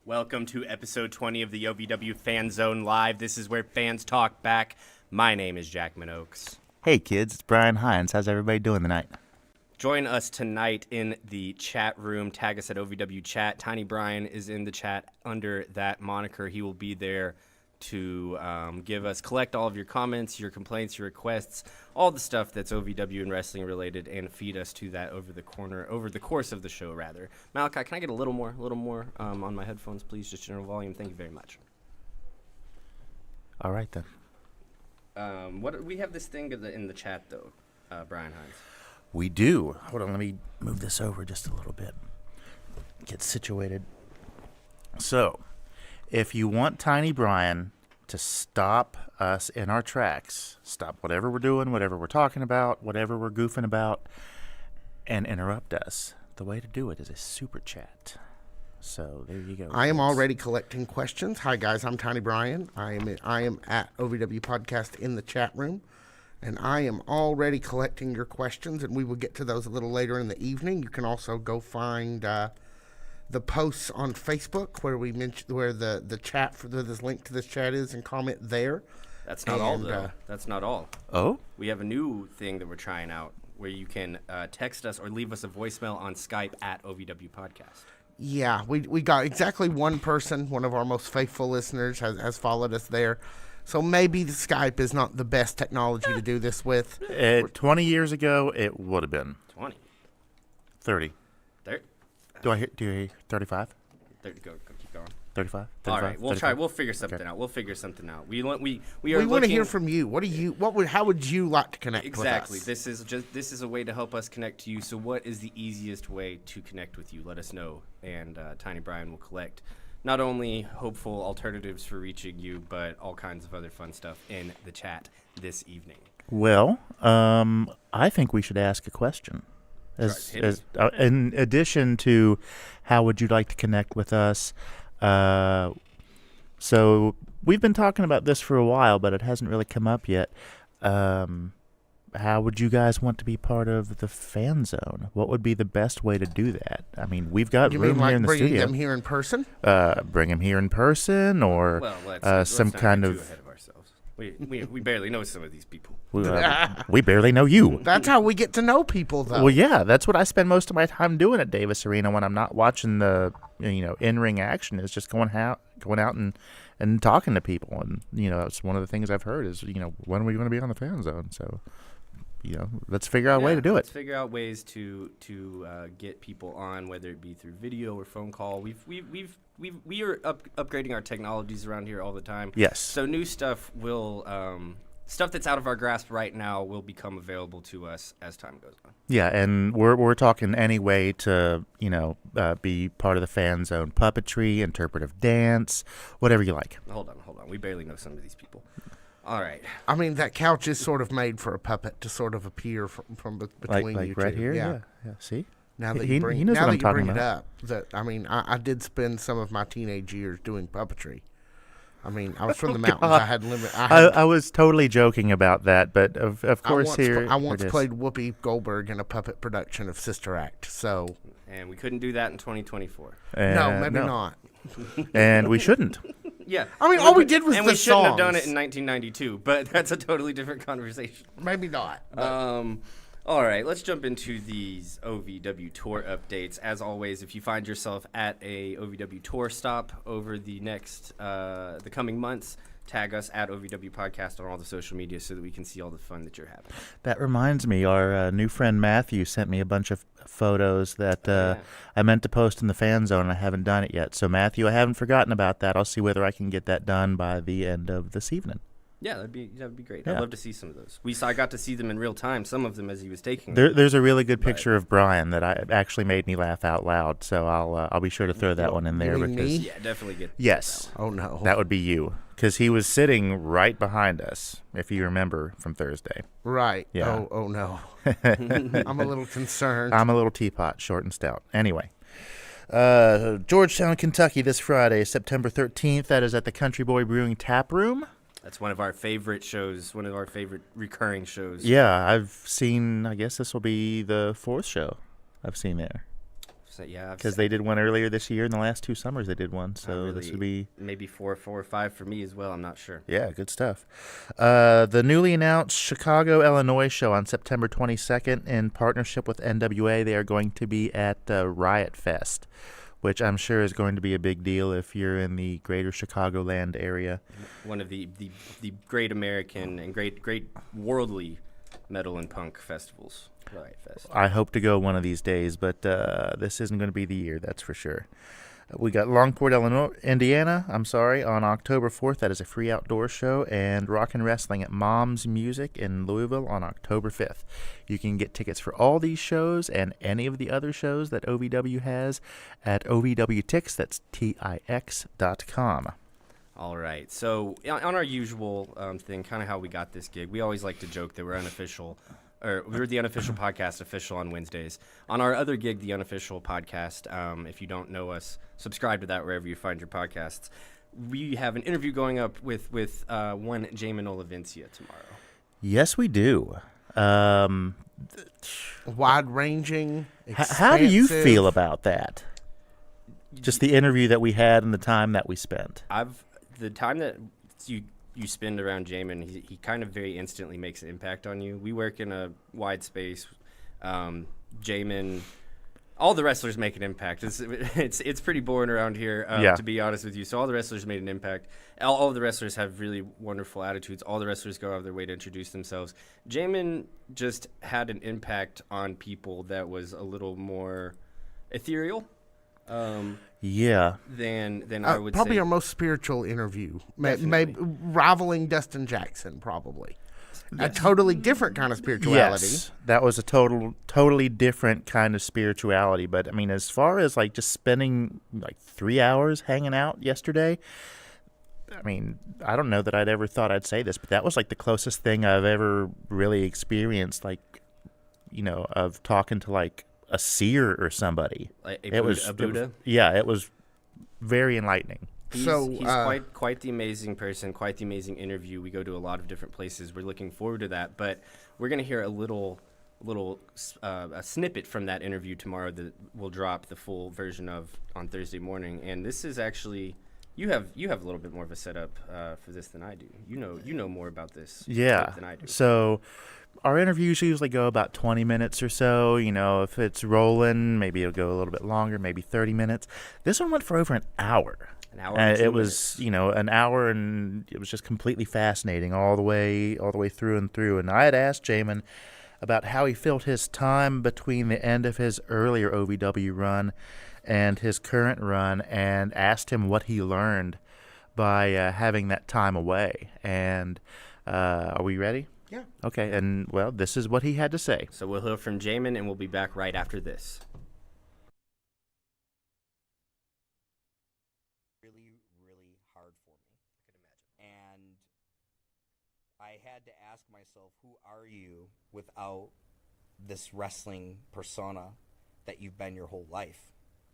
Welcome to episode 20 of the OVW Fan Zone Live. This is where fans talk back. My name is Jamon Oaks. Hey kids, it's Brian Hines. How's everybody doing tonight? Join us tonight in the chat room. Tag us at OVW Chat. Tiny Brian is in the chat under that moniker. He will be there to collect all of your comments, your complaints, your requests, all the stuff that's OVW and wrestling related, and feed us to that over the course of the show, rather. Malachi, can I get a little more on my headphones, please? Just general volume. Thank you very much. All right then. We have this thing in the chat though, Brian Hines. We do. Hold on, let me move this over just a little bit. Get situated. So, if you want Tiny Brian to stop us in our tracks, stop whatever we're doing, whatever we're talking about, whatever we're goofing about, and interrupt us, the way to do it is a super chat. So there you go. I am already collecting questions. Hi guys, I'm Tiny Brian. I am at OVW Podcast in the chat room, and I am already collecting your questions, and we will get to those a little later in the evening. You can also go find the posts on Facebook where we mentioned where the chat for this link to this chat is, and comment there. That's not all though. That's not all. Oh? We have a new thing that we're trying out where you can text us or leave us a voicemail on Skype at OVW Podcast. Yeah, we got exactly one person, one of our most faithful listeners, has followed us there. So maybe the Skype is not the best technology to do this with. 20 years ago, it would have been. 20. 30. 30. Do you hear 35? 30. Go keep going. 35? All right, we'll 35? try. We'll figure something out. We'll figure something out. We want to hear from you. How would you like to connect exactly. with us? This is a way to help us connect to you. So what is the easiest way to connect with you? Let us know, and Tiny Brian will collect not only hopeful alternatives for reaching you, but all kinds of other fun stuff in the chat this evening. Well, I think we should ask a question. In addition to how would you like to connect with us, so we've been talking about this for a while, but it hasn't really come up yet. How would you guys want to be part of the fan zone? What would be the best way to do that? I mean, we've got room here in the studio. Bringing them here in person? Bring them here in person, or let's some kind get of. too ahead of ourselves. We barely know some of these people. We barely know you. That's how we get to know people, though. Well, yeah, that's what I spend most of my time doing at Davis Arena when I'm not watching the in-ring action. Is just going out and talking to people, and it's one of the things I've heard is when are we going to be on the fan zone? So let's figure out a way to do it. Let's figure out ways to get people on, whether it be through video or phone call. We are upgrading our technologies around here all the time. Yes. So new stuff will stuff that's out of our grasp right now will become available to us as time goes on. Yeah, and we're talking any way to be part of the fan zone: puppetry, interpretive dance, whatever you like. Hold on. We barely know some of these people. All right. I mean, that couch is sort of made for a puppet to sort of appear from between like you right two. here. Yeah. See. Now that he you bring, knows now what that I'm you talking bring it about. up, I did spend some of my teenage years doing puppetry. I mean, I was from the Oh, mountains. God. I had limit. I was totally joking about that, but of course I once it is. played Whoopi Goldberg in a puppet production of Sister Act. So And we couldn't do that in 2024. no, maybe not. And we shouldn't. Yeah. I mean, all we did was and the we shouldn't have done songs. it in 1992, but that's a totally different conversation. Maybe not. All right, let's jump into these OVW tour updates. As always, if you find yourself at a OVW tour stop over the coming months, tag us at OVW Podcast on all the social media so that we can see all the fun that you're having. That reminds me, our new friend Matthew sent me a bunch of photos that I meant to post in the fan zone, and I haven't done it yet. So, Matthew, I haven't forgotten about that. I'll see whether I can get that done by the end of this evening. Yeah, that'd be great. Yeah. I'd love to see some of those. I got to see them in real time, some of them as he was taking There's a really good picture of Brian that actually made me laugh out loud, so I'll be sure to throw that one in there. You mean because me? Yeah, definitely get yes, that one. Oh no, that would be you, because he was sitting right behind us, if you remember from Thursday. right? Yeah. Oh no, I'm a little concerned. I'm a little teapot, short and stout. Anyway. Georgetown, Kentucky, this Friday, September 13th. That is at the Country Boy Brewing Tap Room. That's one of our favorite shows, one of our favorite recurring shows. Yeah, I've seen, I guess this will be the fourth show I've seen there. So, yeah, Because they did one earlier this year. In the last 2 summers, they did one. So really, this would be maybe 4 or 5 for me as well. I'm not sure. Yeah, good stuff. The newly announced Chicago, Illinois show on September 22nd in partnership with NWA. They are going to be at Riot Fest, which I'm sure is going to be a big deal if you're in the greater Chicagoland area. One of the great American and great worldly metal and punk festivals. Riot Fest. I hope to go one of these days, but this isn't going to be the year, that's for sure. We got Longport, Indiana, on October 4th. That is a free outdoor show. And Rockin' Wrestling at Mom's Music in Louisville on October 5th. You can get tickets for all these shows and any of the other shows that OVW has at OVW Tix, that's TIX.com. All right. So on our usual thing, kind of how we got this gig, we always like to joke that we're unofficial. Or we're the unofficial podcast, official on Wednesdays. On our other gig, the unofficial podcast, if you don't know us, subscribe to that wherever you find your podcasts. We have an interview going up with one Jamon Olinia tomorrow. Yes, we do. Wide-ranging, how do you expansive. feel about that? Just the interview that we had and the time that we spent. The time that you spend around Jamon, he kind of very instantly makes an impact on you. We work in a wide space. Jamon, all the wrestlers make an impact. It's pretty boring around here, to be honest with you. So all the wrestlers made an impact. All of the wrestlers have really wonderful attitudes. All the wrestlers go out of their way to introduce themselves. Jamon just had an impact on people that was a little more ethereal. Than I would probably say. our most spiritual interview, Definitely. rivaling Dustin Jackson, probably. A totally different kind of spirituality. Yes, that was a totally different kind of spirituality. But I mean, as far as like just spending like 3 hours hanging out yesterday, I mean, I don't know that I'd ever thought I'd say this, but that was like the closest thing I've ever really experienced, like, of talking to like a seer or somebody. A Buddha? It was very enlightening. He's quite the amazing person, quite the amazing interview. We go to a lot of different places. We're looking forward to that, but we're going to hear a snippet from that interview tomorrow that we'll drop the full version of on Thursday morning. And this is actually you have a little bit more of a setup for this than I do. You know more about this than I do. So our interviews usually go about 20 minutes or so. If it's rolling, maybe it'll go a little bit longer, maybe 30 minutes. This one went for over an hour. An hour and 2 it was, minutes. An hour, and it was just completely fascinating all the way through and through. And I had asked Jamon about how he felt his time between the end of his earlier OVW run and his current run, and asked him what he learned by having that time away. And are we ready? Yeah. Okay, and, well, this is what he had to say. So we'll hear from Jamon, and we'll be back right after this. Really, really hard for me. I could imagine. And I had to ask myself, who are you without this wrestling persona that you've been your whole life? And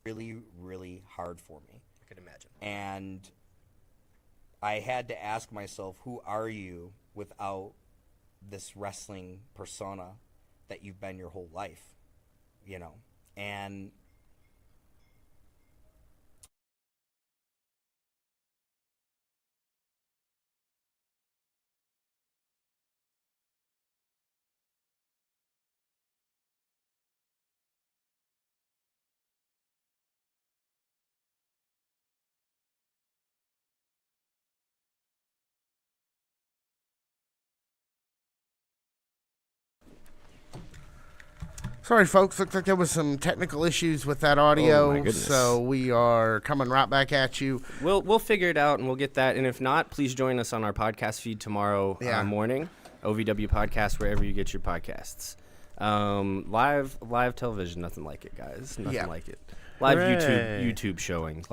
really, really hard for me. I could imagine. And I had to ask myself, who are you without this wrestling persona that you've been your whole life? And Sorry, folks. Looks like there was some technical issues with that audio, Oh, my goodness. so we are coming right back at you. We'll figure it out and we'll get that. And if not, please join us on our podcast feed tomorrow morning. OVW Podcast, wherever you get your podcasts. Live television, nothing like it, guys. Nothing like it. Live YouTube showing.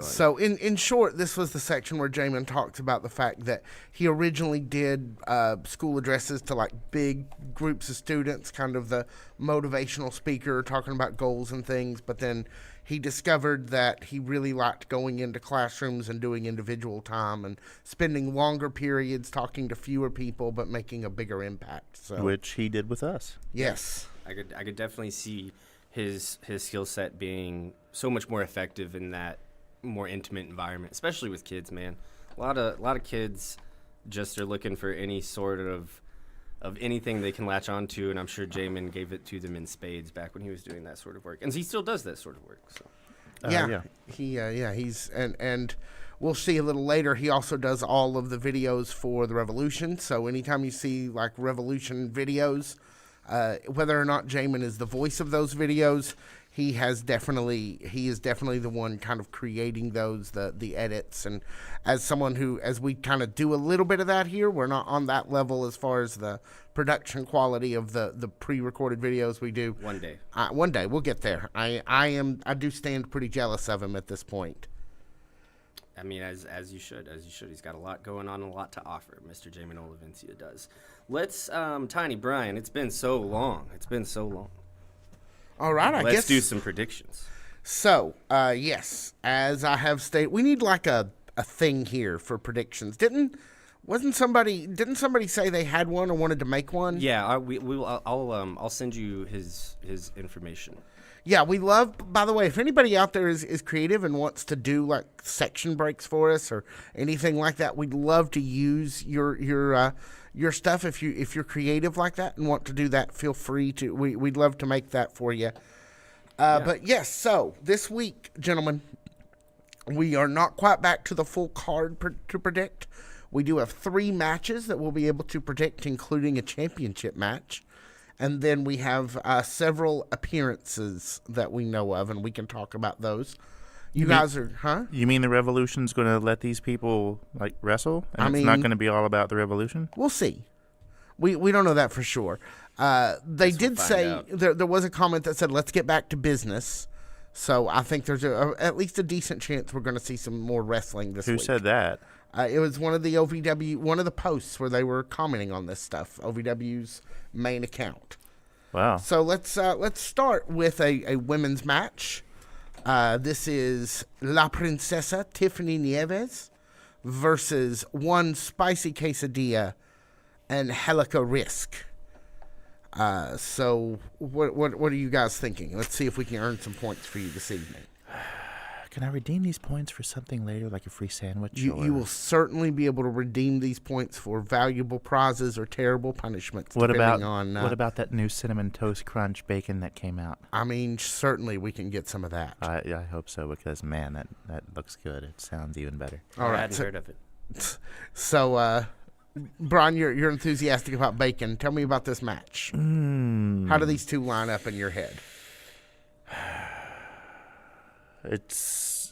So in short, this was the section where Jamon talks about the fact that he originally did school addresses to like big groups of students, kind of the motivational speaker talking about goals and things, but then he discovered that he really liked going into classrooms and doing individual time and spending longer periods talking to fewer people but making a bigger impact. So Which he did with us. yes. I could definitely see his skill set being so much more effective in that more intimate environment, especially with kids, man. A lot of kids just are looking for any sort of anything they can latch onto, and I'm sure Jamon gave it to them in spades back when he was doing that sort of work, and he still does that sort of work. So He's and we'll see a little later. He also does all of the videos for the Revolution. So anytime you see like Revolution videos, whether or not Jamon is the voice of those videos, he is definitely the one kind of creating those, the edits. And as someone who, as we kind of do a little bit of that here, we're not on that level as far as the production quality of the pre-recorded videos we do. one day. One day we'll get there. I do stand pretty jealous of him at this point. I mean, as you should. He's got a lot going on and a lot to offer. Mr. Jamon Olinia does. Let's, Tiny Brian. It's been so long. All right, I guess. Let's do some predictions. So, yes, as I have stated, we need like a thing here for predictions. Didn't somebody say they had one or wanted to make one? Yeah, I'll send you his information. Yeah, we love, by the way, if anybody out there is creative and wants to do like section breaks for us or anything like that, we'd love to use your stuff. If you're creative like that and want to do that, feel free to. We'd love to make that for you. But yes, so this week, gentlemen, we are not quite back to the full card to predict. We do have 3 matches that we'll be able to predict, including a championship match. And then we have several appearances that we know of, and we can talk about those. You mean the Revolution's going to let these people like wrestle? And it's not going to be all about the Revolution? We'll see. We don't know that for sure. They did say there was a comment that said, let's get back to business. So I think there's at least a decent chance we're going to see some more wrestling this week. Who said that? It was one of the OVW, one of the posts where they were commenting on this stuff, OVW's main account. Wow. So let's start with a women's match. This is La Princesa Tiffany Nieves versus One Spicy Quesadilla and Helica Risk. So what are you guys thinking? Let's see if we can earn some points for you this evening. Can I redeem these points for something later, like a free sandwich? You will certainly be able to redeem these points for valuable prizes or terrible punishments. What about that new Cinnamon Toast Crunch bacon that came out? I mean, certainly we can get some of that. I hope so, because, man, that looks good. It sounds even better. All right, I hadn't heard of it. So, Brian, you're enthusiastic about bacon. Tell me about this match. How do these two line up in your head?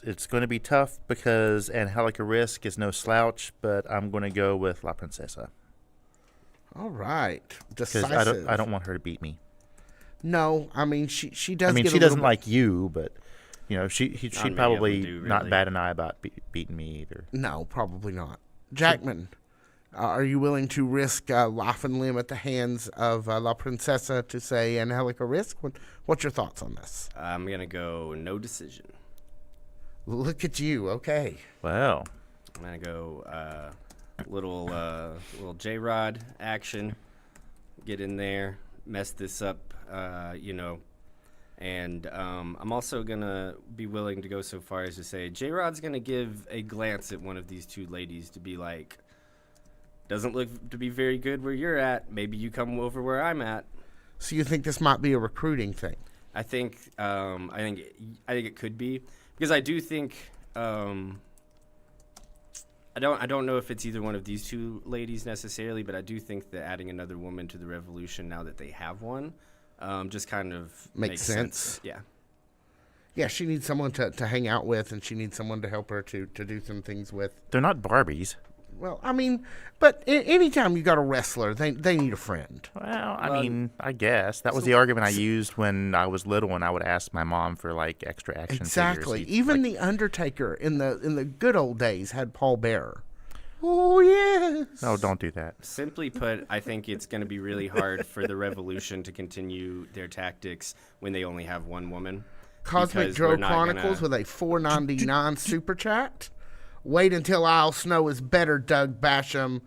It's going to be tough because Angelica Risk is no slouch, but I'm going to go with La Princesa. All right, decisive. Because I don't want her to beat me. No, I mean she does. I mean, she doesn't like you, but you know she'd probably not bat an eye about beating me either. No, probably not. Jackman, are you willing to risk life and limb at the hands of La Princesa to say Angelica Risk? What's your thoughts on this? I'm gonna go no decision. Look at you. Okay. Wow. I'm gonna go little J-Rod action. Get in there, mess this up, and I'm also gonna be willing to go so far as to say J-Rod's gonna give a glance at one of these two ladies to be like, doesn't look to be very good where you're at. Maybe you come over where I'm at. So you think this might be a recruiting thing? I think it could be. Because I do think I don't know if it's either one of these two ladies necessarily, but I do think that adding another woman to the Revolution now that they have one just kind of Makes sense. Yeah. Yeah, she needs someone to hang out with, and she needs someone to help her to do some things with. They're not Barbies. Well, I mean, but anytime you got a wrestler, they need a friend. Well, I mean, I guess that was the argument I used when I was little, and I would ask my mom for like extra action Exactly. figures. Even the Undertaker in the good old days had Paul Bearer. Oh yes. Oh, don't do that. Simply put, I think it's going to be really hard for the Revolution to continue their tactics when they only have one woman. Cosmic Because Joe we're not Chronicles gonna- with a $4.99 super chat. Wait until Al Snow is better, Doug Basham.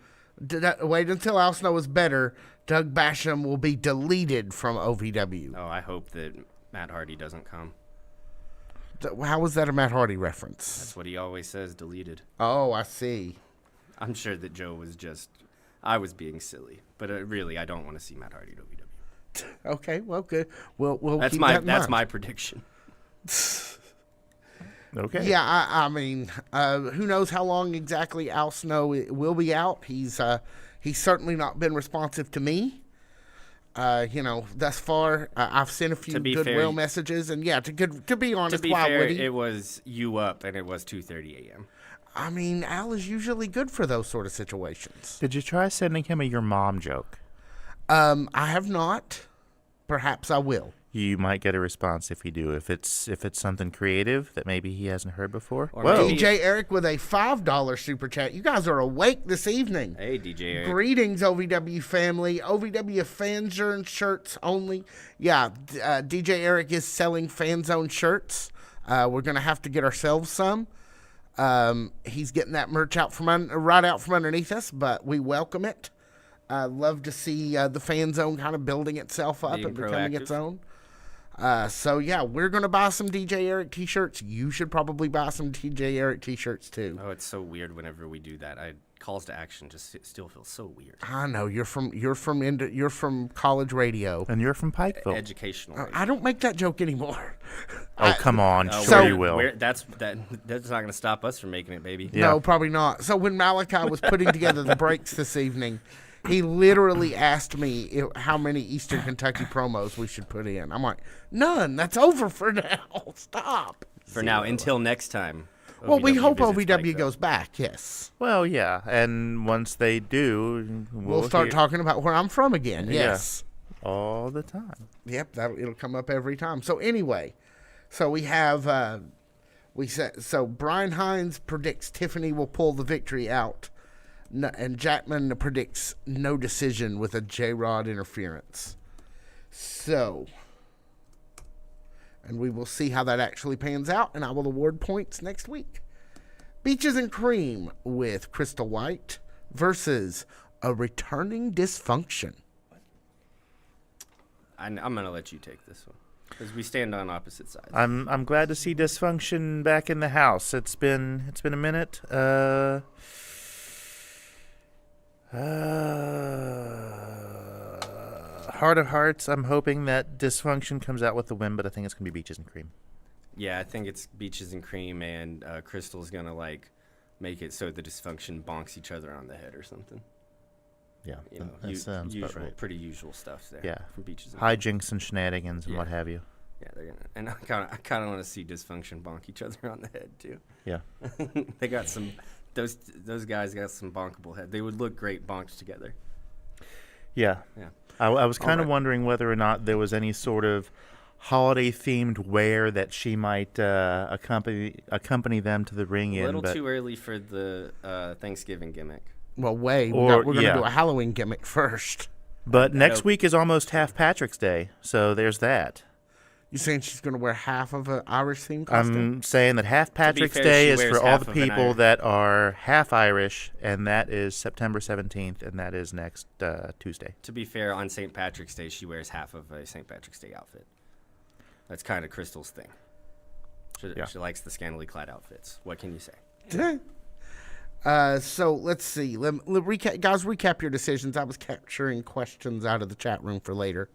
Wait until Al Snow is better. Doug Basham will be deleted from OVW. Oh, I hope that Matt Hardy doesn't come. How was that a Matt Hardy reference? That's what he always says, deleted. Oh, I see. I'm sure that Joe was just, I was being silly. But really, I don't want to see Matt Hardy at OVW. Okay, well, good. We'll That's keep my that in that's mind. my prediction. Okay. Yeah, I mean, who knows how long exactly Al Snow will be out? He's certainly not been responsive to me. Thus far, I've sent a few To be fair, goodwill messages, and yeah, to be honest, To be why fair, would he? it was you up, and it was 2:30 a.m. I mean, Al is usually good for those sort of situations. Did you try sending him a your mom joke? I have not. Perhaps I will. You might get a response if you do. If it's something creative that maybe he hasn't heard before. Or Whoa. maybe- DJ Eric with a $5 super chat. You guys are awake this evening. Hey, DJ Eric. Greetings, OVW family. OVW Fan Zone shirts only. Yeah, DJ Eric is selling Fan Zone shirts. We're going to have to get ourselves some. He's getting that merch out right out from underneath us, but we welcome it. Love to see the Fan Zone kind of building itself up Being and becoming its proactive. own. So, yeah, we're going to buy some DJ Eric t-shirts. You should probably buy some DJ Eric t-shirts, too. Oh, it's so weird whenever we do that. Calls to action just still feels so weird. I know you're from college radio. And you're from Pikeville. Educational. I don't make that joke anymore. Oh, come on. Oh, Sure so- you will. That's not going to stop us from making it, baby. Yeah. No, probably not. So when Malachi was putting together the breaks this evening, he literally asked me how many Eastern Kentucky promos we should put in. I'm like, none. That's over for now. Stop. For now, until next time. Well, we hope visits OVW Pikeville. goes back. Yes, Well, yeah. And once they do, we'll start hear talking about where I'm from again. Yeah. Yes. all the time. Yep, it'll come up every time. So anyway, so we have so Brian Hines predicts Tiffany will pull the victory out, and Jackman predicts no decision with a J-Rod interference. So, and we will see how that actually pans out, and I will award points next week. Beaches and Cream with Crystal White versus a returning dysfunction. I'm going to let you take this one because we stand on opposite sides. I'm glad to see Dysfunction back in the house. It's been a minute. Heart of Hearts. I'm hoping that Dysfunction comes out with the win, but I think it's gonna be Beaches and Cream. Yeah, I think it's Beaches and Cream, and Crystal's going to make it so the Dysfunction bonks each other on the head or something. Yeah, You know, that sounds about usual, right. pretty usual stuff there. Yeah. From Beaches and Cream. Hijinks and shenanigans and Yeah. what have you. Yeah, they're gonna, and I kind of want to see Dysfunction bonk each other on the head too. Yeah. They got some, those guys got some bonkable head. They would look great bonked together. Yeah. Yeah. I was kind of right. wondering whether or not there was any sort of holiday-themed wear that she might accompany them to the ring A in. little but too early for the Thanksgiving gimmick. Well, we're Or- going to yeah. do a Halloween gimmick first. But next know. week is almost half Patrick's Day, so there's that. You saying she's going to wear half of an Irish theme costume? I'm saying that half Patrick's fair, Day she is wears for all half the of an people Irish. that are half Irish, and that is September 17th, and that is next Tuesday. To be fair, on St. Patrick's Day, she wears half of a St. Patrick's Day outfit. That's kind of Crystal's thing. Yeah. She likes the scantily clad outfits. What can you say? So let's see. Let recap, guys. Recap your decisions. I was capturing questions out of the chat room for later.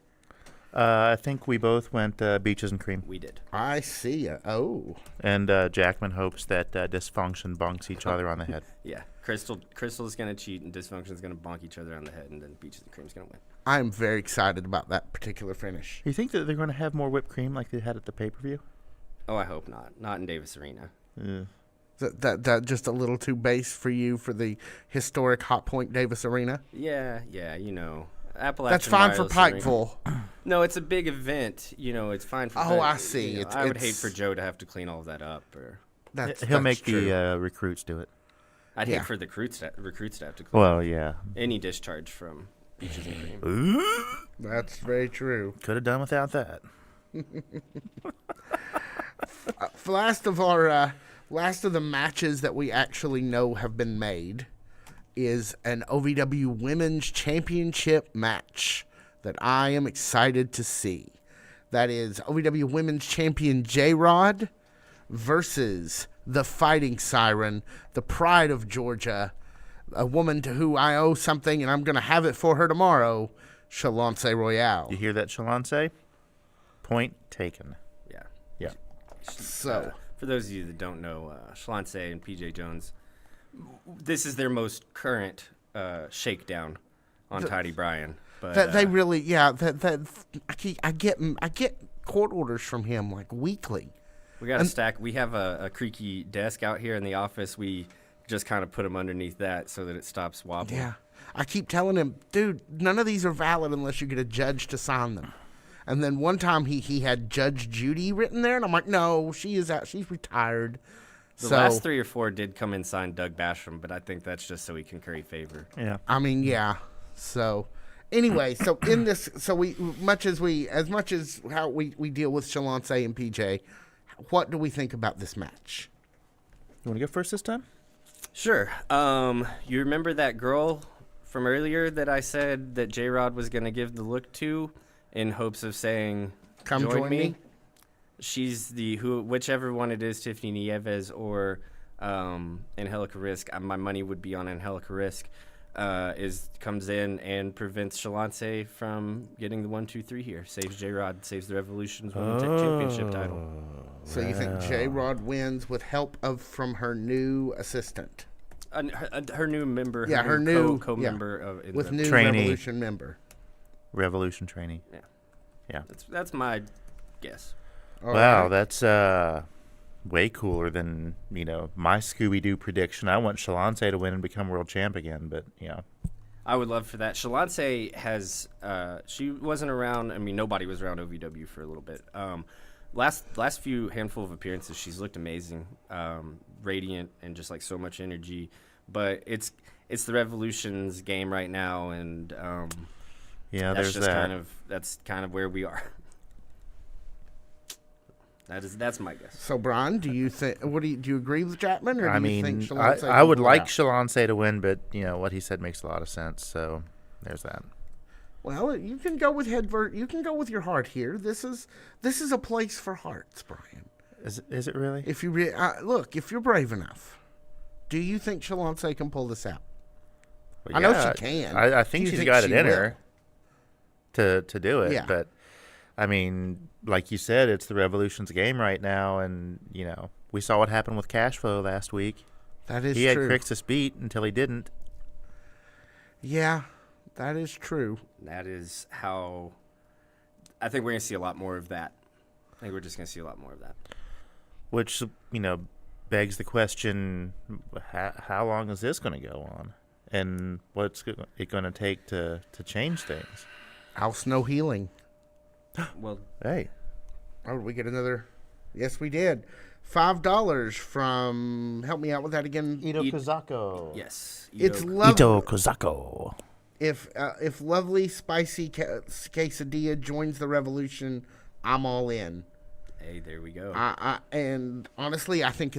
I think we both went Beaches and Cream. We did. I see ya. Oh. And Jackman hopes that Dysfunction bonks each other on the head. Yeah. Crystal's going to cheat, and Dysfunction's going to bonk each other on the head, and then Beaches and Cream's going to win. I'm very excited about that particular finish. You think that they're going to have more whipped cream like they had at the pay-per-view? Oh, I hope not. Not in Davis Arena. Yeah. That just a little too base for you for the historic Hot Point Davis Arena? Yeah, you know. Appalachian That's fine for Wireless Arena. Pikeville. No, it's a big event. You know, it's fine for. Oh, I see. You know, I would hate for Joe to have to clean all of that up. Or He'll make true. the recruits do it. I'd Yeah. hate for the recruits to have to clean Well, yeah. any discharge from Beaches and Cream. That's very true. Could have done without that. Last of the matches that we actually know have been made is an OVW Women's Championship match that I am excited to see. That is OVW Women's Champion J-Rod versus the Fighting Siren, the pride of Georgia, a woman to who I owe something, and I'm going to have it for her tomorrow, Shalance Royale. You hear that, Shalance? Point taken. Yeah. Yeah. So, For those of you that don't know, Shalance and PJ Jones, this is their most current shakedown on Tiny Bryan. But that they really, I get court orders from him like weekly. we got a stack. We have a creaky desk out here in the office. We just kind of put them underneath that so that it stops wobbling. Yeah. I keep telling him, dude, none of these are valid unless you get a judge to sign them. And then one time he had Judge Judy written there, and I'm like, no, she is out. She's retired. The So, last 3 or 4 did come and sign Doug Basham, but I think that's just so he can curry favor. Yeah. I mean, yeah. So, anyway, so in this, so as much as how we deal with Shalance and PJ, what do we think about this match? You want to go first this time? Sure. You remember that girl from earlier that I said that J-Rod was going to give the look to in hopes of saying, Come join me? She's whichever one it is, Tiffany Nieves or Angelica Risk. My money would be on Angelica Risk. Comes in and prevents Shalance from getting the 1, 2, 3 here. Saves J-Rod, saves the Revolution's Women's Championship title. So you think J-Rod wins with help from her new assistant? Her new member. Yeah, her new co-member with new Trainee. Revolution member. Revolution trainee. Yeah. Yeah. That's my guess. All Wow, right. that's way cooler than, my Scooby-Doo prediction. I want Shalance to win and become world champ again, but, I would love for that. Shalance has she wasn't around. I mean, nobody was around OVW for a little bit. Last few handful of appearances, she's looked amazing, radiant, and just like so much energy. But it's the Revolution's game right now, and there's that. That's kind of where we are. That's my guess. So, Brian, do you think? Do you agree with Chapman, or do you think Shalance I would can pull it like out? Shalance to win, but what he said makes a lot of sense. So there's that. Well, you can go with you can go with your heart here. This is a place for hearts, Brian. Is it really? If you look, if you're brave enough, do you think Shalance can pull this out? Well, I know she can. I think Do you she's think got she it in will? her to do it. Yeah. But I mean, like you said, it's the Revolution's game right now, and we saw what happened with Cashflow last week. That is He had true. Crixus beat until he didn't. Yeah, that is true. That is how. I think we're gonna see a lot more of that. I think we're just gonna see a lot more of that. Which, begs the question, how long is this going to go on? And what's it going to take to change things? House no healing. Well, Hey. Oh, did we get another? Yes, we did. $5 from. Help me out with that again. Ito Kozako. yes. It's Ito- lovely. Kozako. If lovely spicy quesadilla joins the Revolution, I'm all in. Hey, there we go. And honestly, I think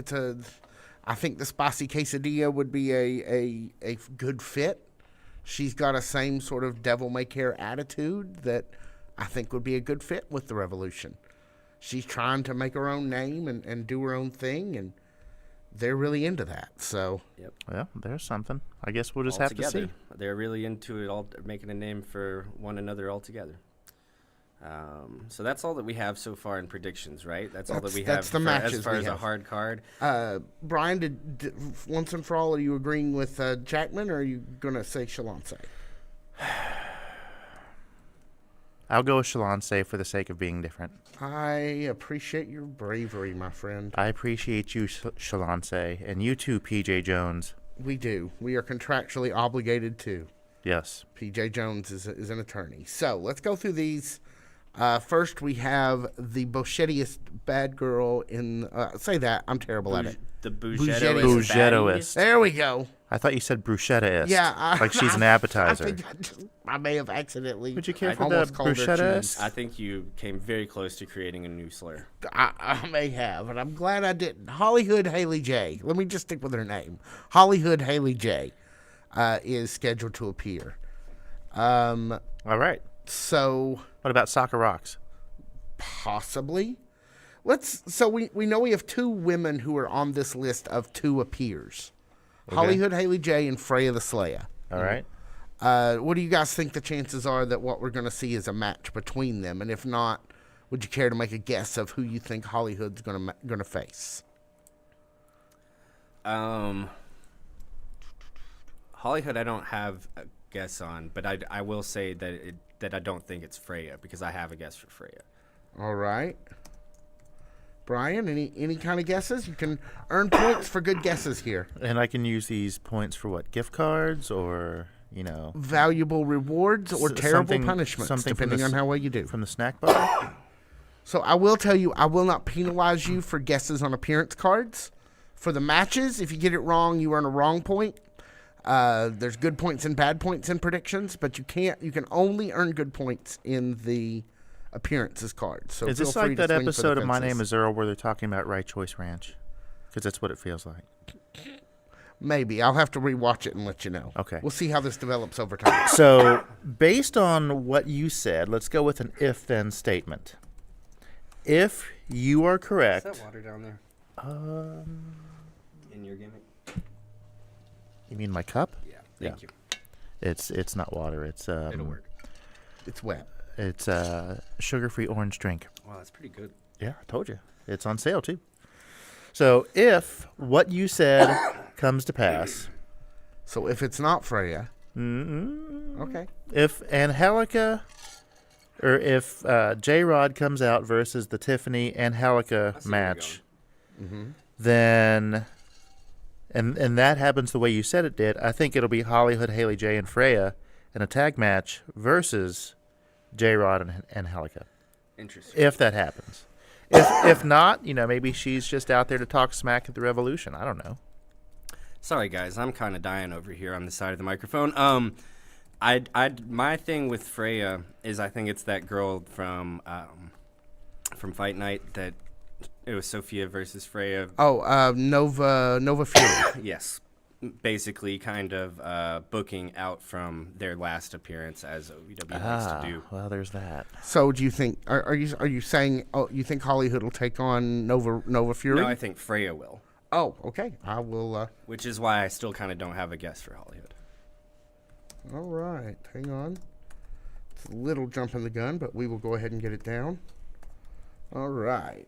I think the spicy quesadilla would be a good fit. She's got a same sort of devil may care attitude that I think would be a good fit with the Revolution. She's trying to make her own name and do her own thing, and they're really into that. So Well, there's something. I guess we'll just have to see. They're really into it, all making a name for one another altogether. So that's all that we have so far in predictions, right? That's all that we have That's the matches as far we as a have. hard card. Brian, did once and for all, are you agreeing with Jackman, or are you going to say Shalonce? I'll go with Shalonce for the sake of being different. I appreciate your bravery, my friend. I appreciate you, Shalonce, and you too, PJ Jones. We do. We are contractually obligated to. Yes. PJ Jones is an attorney. So let's go through these. First, we have the Bouchettiest bad girl in. Say that. I'm terrible at it. The Bouchettiest. Bouchettoist. There we go. I thought you said bruschettaist. Yeah. like she's an appetizer. I may have accidentally. Would you care for almost the called her bruschettaist? cheese. I think you came very close to creating a new slur. I may have, and I'm glad I didn't. Hollywood Haley J. Let me just stick with her name. Hollywood Haley J. Is scheduled to appear. All right. So What about Soccer Rocks? possibly. So we know we have two women who are on this list of two appears. Okay. Hollywood Haley J and Freya the Slayer. All right. What do you guys think the chances are that what we're going to see is a match between them? And if not, would you care to make a guess of who you think Hollywood's going to face? Hollywood, I don't have a guess on, but I will say that I don't think it's Freya because I have a guess for Freya. All right. Brian, any kind of guesses? You can earn points for good guesses here. And I can use these points for what? Gift cards or, Valuable rewards or terrible something- punishments, something from depending the on how well you do. from the snack bar? So I will tell you, I will not penalize you for guesses on appearance cards. For the matches, if you get it wrong, you earn a wrong point. There's good points and bad points in predictions, but you can only earn good points in the appearances cards. So Is feel this free like to that swing for the episode of My fences. Name is Earl where they're talking about Right Choice Ranch? Because that's what it feels like. Maybe. I'll have to rewatch it and let you know. Okay. We'll see how this develops over time. So, based on what you said, let's go with an if-then statement. If you are correct... Is that water down there? In your gimmick? You mean my cup? Yeah. Thank you. It's not water. It's It'll work. It's wet. It's a sugar-free orange drink. Wow, that's pretty good. Yeah, I told you. It's on sale, too. So, if what you said comes to pass... So if it's not Freya... Okay. If Angelica... Or if J-Rod comes out versus the Tiffany Angelica see where you're match, Mm-hmm. then... And that happens the way you said it did. I think it'll be Hollywood, Haley J, and Freya in a tag match versus J-Rod and Angelica. Interesting. If that happens. If not, maybe she's just out there to talk smack at the Revolution. I don't know. Sorry, guys. I'm kind of dying over here on the side of the microphone. My thing with Freya is I think it's that girl from Fight Night that it was Sophia versus Freya. Oh, Nova Fury. Yes. Basically kind of booking out from their last appearance as OVW likes to do. Well, there's that. So do you think are you saying you think Hollywood will take on Nova Fury? No, I think Freya will. Oh, okay. I will Which is why I still kind of don't have a guess for Hollywood. all right. Hang on. It's a little jump in the gun, but we will go ahead and get it down. All right.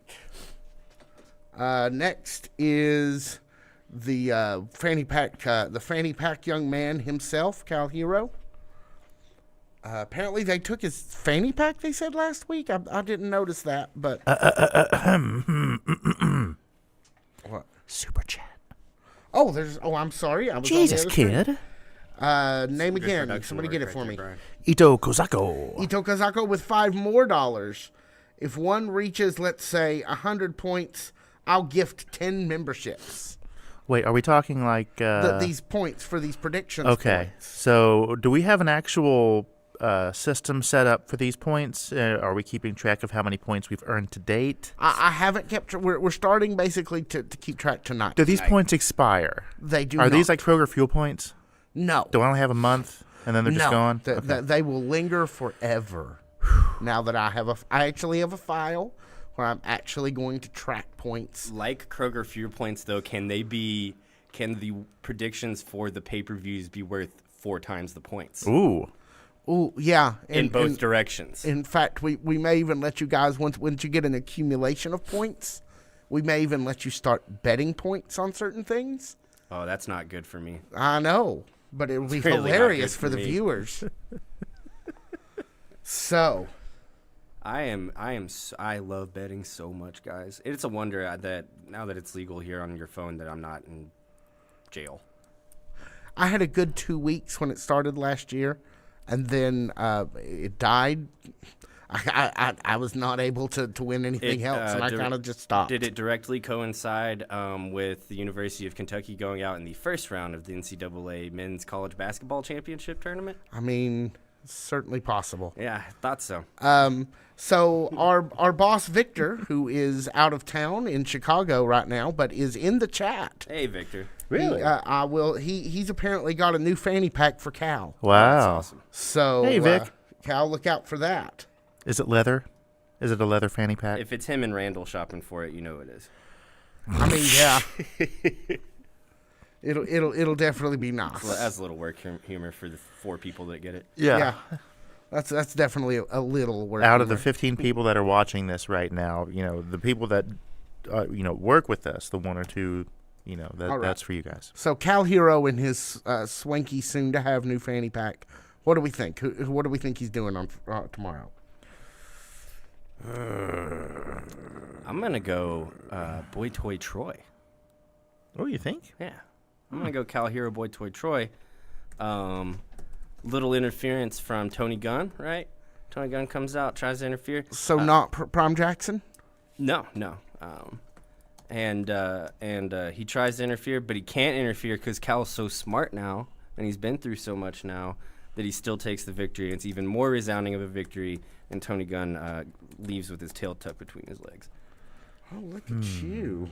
Next is the fanny pack young man himself, Cal Hero. Apparently they took his fanny pack, they said last week. I didn't notice that, but what? Super chat. I'm sorry. I was Jesus, on the other screen. kid. Name Good again. production Somebody work get it right for there, me. Brian. Ito Kozako. Ito Kazako with $5 more. If one reaches, let's say, 100 points, I'll gift 10 memberships. Wait, are we talking like... These points for these predictions. okay, points. so do we have an actual system set up for these points? Are we keeping track of how many points we've earned to date? I haven't kept. We're starting basically to keep track tonight. Do these points expire? They do. Are these not. like Kroger fuel points? No. Do I only have a month and then they're just gone? They will linger forever. Now that I actually have a file where I'm actually going to track points. Like Kroger Fuel Points, though, can the predictions for the pay-per-views be worth 4 times the points? Ooh. Oh, yeah. in both directions. In fact, we may even let you guys, once you get an accumulation of points, we may even let you start betting points on certain things. Oh, that's not good for me. I know, but it will be really not hilarious good for the me. viewers. So, I love betting so much, guys. It's a wonder that now that it's legal here on your phone that I'm not in jail. I had a good 2 weeks when it started last year, and then it died. I was not able to win anything else, and I kind of just stopped. Did it directly coincide with the University of Kentucky going out in the first round of the NCAA Men's College Basketball Championship Tournament? I mean, it's certainly possible. Yeah, I thought so. So our boss Victor, who is out of town in Chicago right now, but is in the chat. Hey, Victor. Really? He's apparently got a new fanny pack for Cal. Wow. That's awesome. So Hey, Vic. Cal, look out for that. Is it leather? Is it a leather fanny pack? If it's him and Randall shopping for it, you know it is. I mean, yeah. It'll definitely be nice. That's a little work humor for the 4 people that get it. Yeah. That's definitely a little work. Out of the humor. 15 people that are watching this right now, the people that work with us, the 1 or 2, All right. that's for you guys. So Cal Hero and his swanky soon to have new fanny pack. What do we think? What do we think he's doing on tomorrow? I'm going to go Boy Toy Troy. Oh, you think? Yeah. I'm going to go Cal Hero Boy Toy Troy. Little interference from Tony Gunn, right? Tony Gunn comes out, tries to interfere. So not Prime Jackson? No. And he tries to interfere, but he can't interfere because Cal's so smart now, and he's been through so much now, that he still takes the victory. And it's even more resounding of a victory, and Tony Gunn leaves with his tail tucked between his legs. Oh, look at you!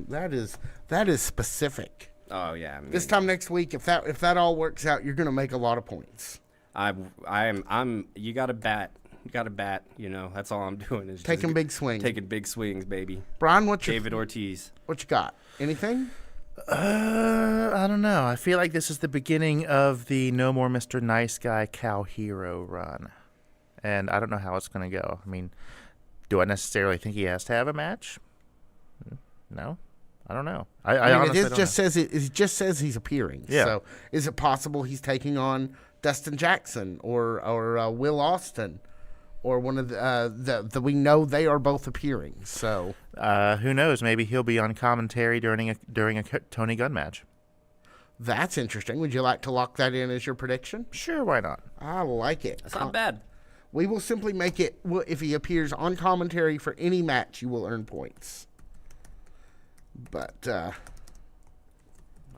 That is specific. Oh yeah. I mean, This time next week, if that all works out, you're gonna make a lot of points. You got to bat. You got to bat. That's all I'm doing is Taking just big swings. Taking big swings, baby. Brian, David Ortiz. What you got? Anything? I don't know. I feel like this is the beginning of the No More Mr. Nice Guy Cal Hero run. And I don't know how it's going to go. I mean, do I necessarily think he has to have a match? No. I don't know. I honestly don't know. It just says he's appearing. Yeah. So is it possible he's taking on Dustin Jackson or Will Austin or one of the we know they are both appearing. So who knows? Maybe he'll be on commentary during a Tony Gunn match. That's interesting. Would you like to lock that in as your prediction? Sure, why not? I like it. That's not bad. We will simply make it. If he appears on commentary for any match, you will earn points. But I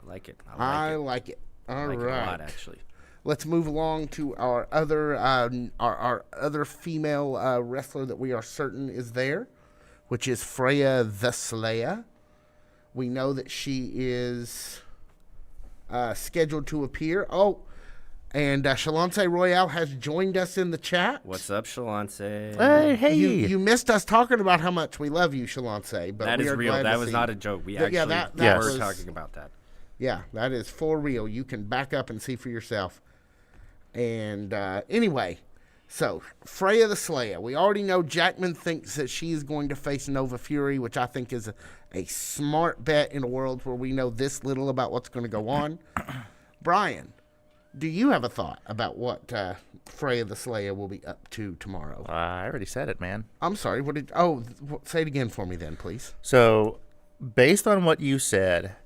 like it. I like it. All right. I like it a lot, actually. Let's move along to our other our other female wrestler that we are certain is there, which is Freya the Slayer. We know that she is scheduled to appear. Oh, and Shalance Royale has joined us in the chat. What's up, Shalance? Hey. You missed us talking about how much we love you, Shalance. But That we is are real. glad That to was see not you. a joke. We Yeah, actually that were was- talking about that. Yeah, that is for real. You can back up and see for yourself. And anyway, so Freya the Slayer. We already know Jackman thinks that she is going to face Nova Fury, which I think is a smart bet in a world where we know this little about what's going to go on. Brian, do you have a thought about what Freya the Slayer will be up to tomorrow? I already said it, man. I'm sorry. Say it again for me then, please. So, based on what you said,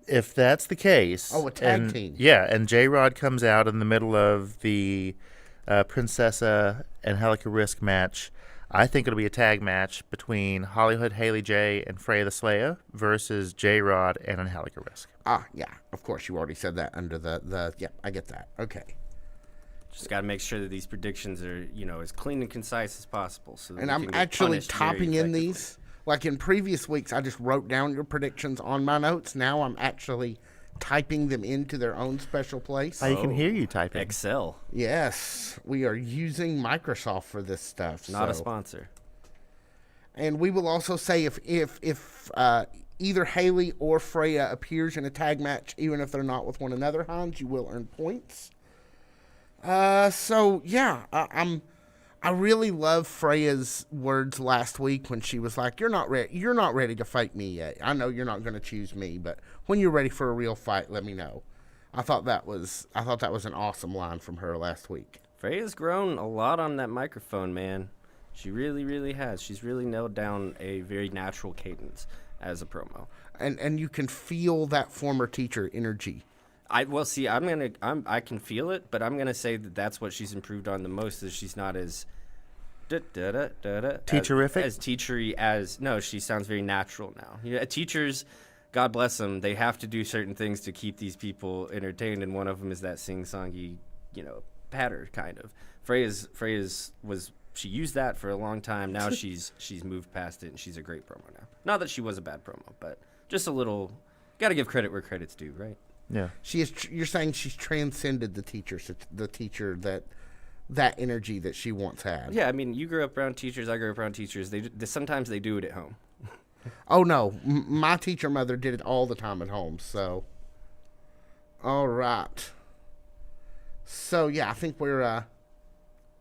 if that's the case... Oh, a tag team. Yeah, and J-Rod comes out in the middle of the Princessa and Helica Risk match, I think it'll be a tag match between Hollywood Haley J and Freya the Slayer versus J-Rod and Angelica Risk. Ah, yeah. Of course, you already said that under the yeah, I get that. Okay. Just got to make sure that these predictions are, as clean and concise as possible. So that And we I'm can get actually punished very typing in effectively. these. Like in previous weeks, I just wrote down your predictions on my notes. Now I'm actually typing them into their own special place. I can hear you typing. Excel, Yes, we are using Microsoft for this stuff. not a so- sponsor. And we will also say if either Haley or Freya appears in a tag match, even if they're not with one another, Hans, you will earn points. So yeah, I really love Freya's words last week when she was like, "You're not ready to fight me yet. I know you're not going to choose me, but when you're ready for a real fight, let me know." I thought that was an awesome line from her last week. Freya's grown a lot on that microphone, man. She really, really has. She's really nailed down a very natural cadence as a promo. And you can feel that former teacher energy. I can feel it, but I'm gonna say that that's what she's improved on the most. Is she's not as teacherific, as teachery as no. She sounds very natural now. Teachers, God bless them, they have to do certain things to keep these people entertained, and one of them is that sing-songy, patter kind of. Freya's was. She used that for a long time. Now she's moved past it, and she's a great promo now. Not that she was a bad promo, but just a little. Got to give credit where credit's due, right? Yeah. You're saying she's transcended the teacher that energy that she once had. Yeah, I mean, you grew up around teachers. I grew up around teachers. Sometimes they do it at home. Oh no, my teacher mother did it all the time at home. So, all right. So yeah, I think we're.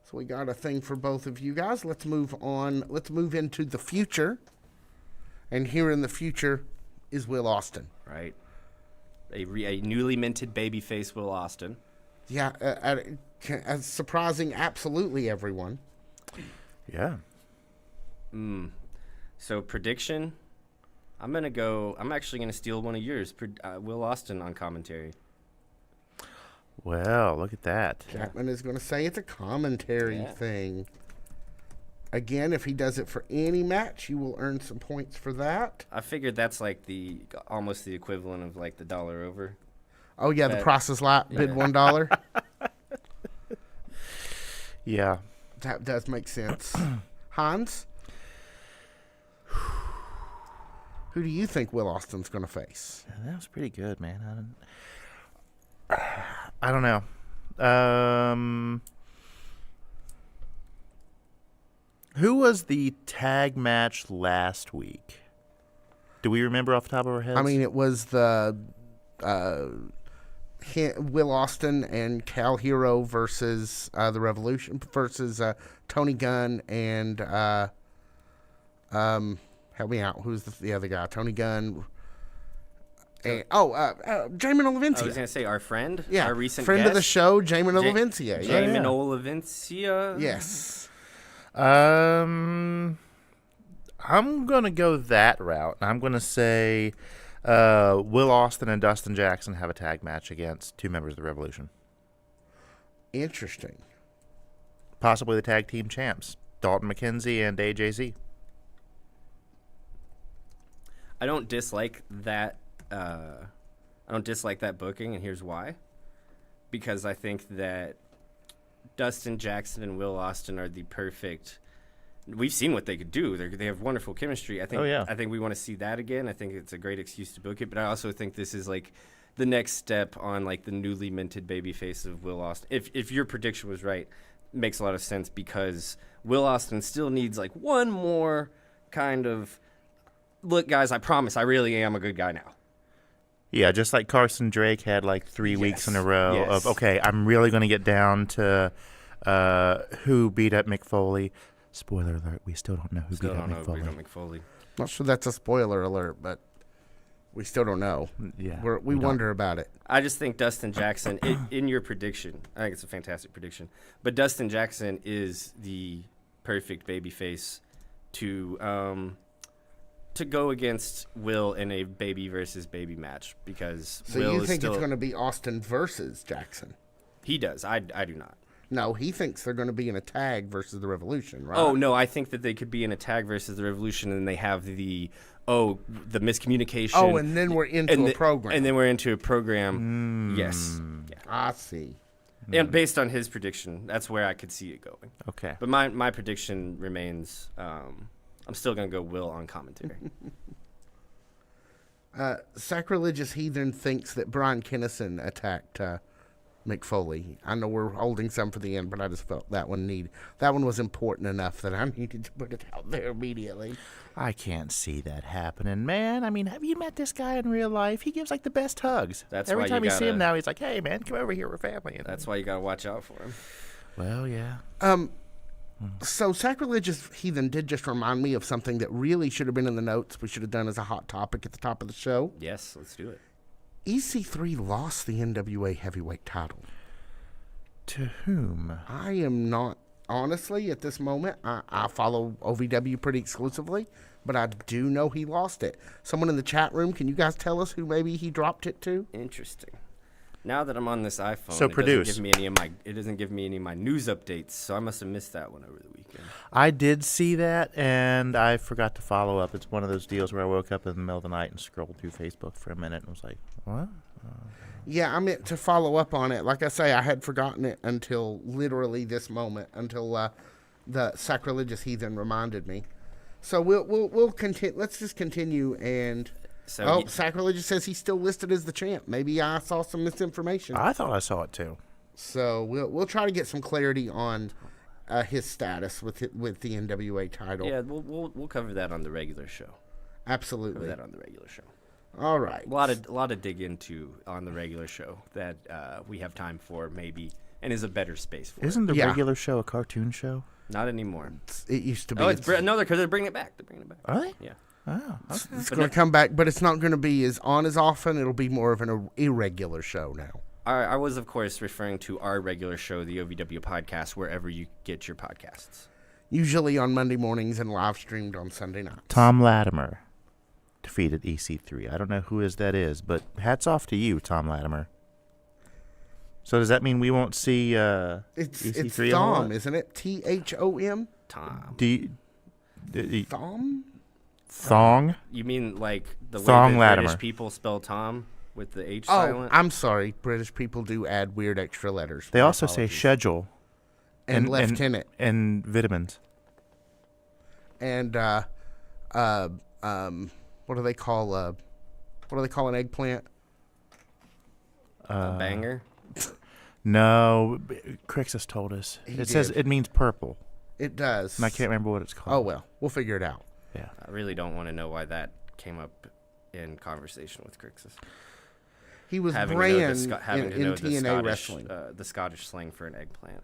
So we got a thing for both of you guys. Let's move on. Let's move into the future. And here in the future is Will Austin. Right. A newly minted babyface Will Austin. Yeah, surprising absolutely everyone. Yeah. So prediction, I'm actually going to steal one of yours. Will Austin on commentary. Well, look at that. Chapman is going to say it's a commentary thing. Again, if he does it for any match, you will earn some points for that. I figured that's like almost the equivalent of like the dollar over. Oh yeah, the process lot bid $1. Yeah, that does make sense. Hans, who do you think Will Austin's going to face? That was pretty good, man. I don't know. Who was the tag match last week? Do we remember off the top of our heads? I mean, it was the Will Austin and Cal Hero versus the Revolution versus Tony Gunn and help me out. Who's the other guy? Tony Gunn. And, Jamon Olinia. I was going to say our friend. Yeah, our recent friend guest, of the show, Jamon Olinia. Jamon Olinia. Yes. I'm going to go that route. I'm going to say Will Austin and Dustin Jackson have a tag match against two members of the Revolution. Interesting. Possibly the tag team champs, Dalton McKenzie and AJZ. I don't dislike that. I don't dislike that booking, and here's why. Because I think that Dustin Jackson and Will Austin are the perfect. We've seen what they could do. They have wonderful chemistry. I think. Oh, yeah. I think we want to see that again. I think it's a great excuse to book it. But I also think this is like the next step on like the newly minted babyface of Will Austin. If your prediction was right, it makes a lot of sense because Will Austin still needs like one more kind of look, guys. I promise, I really am a good guy now. Yeah, just like Carson Drake had like 3 weeks in a row of, okay, I'm really going to get down to who beat up Mick Foley. Spoiler alert, we still don't know who beat up Mick Foley. Not sure that's a spoiler alert, but we still don't know. Yeah, we wonder about it. I just think Dustin Jackson, in your prediction, I think it's a fantastic prediction, but Dustin Jackson is the perfect babyface to go against Will in a baby versus baby match because so Will you think it's going to be Austin versus Jackson? He does. I do not. No, he thinks they're going to be in a tag versus the Revolution, right? Oh no, I think that they could be in a tag versus the Revolution, and they have the miscommunication. Oh, and then we're into a program. And then we're into a program. Yes. Yeah. I see. And based on his prediction, that's where I could see it going. Okay. But my prediction remains. I'm still going to go Will on commentary. Sacrilegious Heathen thinks that Brian Kinnison attacked Mick Foley. I know we're holding some for the end, but I just felt that one was important enough that I needed to put it out there immediately. I can't see that happening, man. I mean, have you met this guy in real life? He gives like the best hugs. That's every why time you you see him gotta- now, he's like, "Hey, man, come over here. We're family." And That's why you gotta watch out for him. well, yeah. So Sacrilegious Heathen did just remind me of something that really should have been in the notes. We should have done as a hot topic at the top of the show. Yes, let's do it. EC3 lost the NWA heavyweight title. To whom? I am not, honestly, at this moment, I follow OVW pretty exclusively, but I do know he lost it. Someone in the chat room, can you guys tell us who maybe he dropped it to? Interesting. Now that I'm on this iPhone, So produce. it doesn't give me any of my news updates, so I must have missed that one over the weekend. I did see that, and I forgot to follow up. It's one of those deals where I woke up in the middle of the night and scrolled through Facebook for a minute and was like, what? Yeah, I meant to follow up on it. Like I say, I had forgotten it until literally this moment, until the Sacrilegious Heathen reminded me. So we'll continue. Let's just continue. And So Sacrilegious says he's still listed as the champ. Maybe I saw some misinformation. I thought I saw it too. So we'll try to get some clarity on his status with the NWA title. yeah, we'll cover that on the regular show. Cover Absolutely. that on the regular show. All right. A lot to dig into on the regular show that we have time for maybe, and is a better space for. Isn't the Yeah. regular show a cartoon show? Not anymore. It used to be. Oh, because they're bringing it back. They're bringing it back. Are they? Yeah. Oh, okay. It's going to come back, but it's not going to be as often. It'll be more of an irregular show now. I was, of course, referring to our regular show, the OVW Podcast, wherever you get your podcasts. Usually on Monday mornings and live streamed on Sunday nights. Tom Latimer defeated EC3. I don't know who that is, but hats off to you, Tom Latimer. So does that mean we won't see It's EC3 a whole lot? Thom, isn't it? THOM? Tom. Thom? Thong? You mean like the Thong way that Latimer. British people spell Tom with the H Oh, silent? I'm sorry. British people do add weird extra letters. They My also say apologies. schedule And lieutenant. and vitamins. And what do they call an eggplant? A banger? No, Crixus told us. He It says did. it means purple, It does. and I can't remember what it's called. Oh well, we'll figure it out. Yeah. I really don't want to know why that came up in conversation with Crixus. He was Having brand to know having to in know TNA wrestling. the Scottish slang for an eggplant.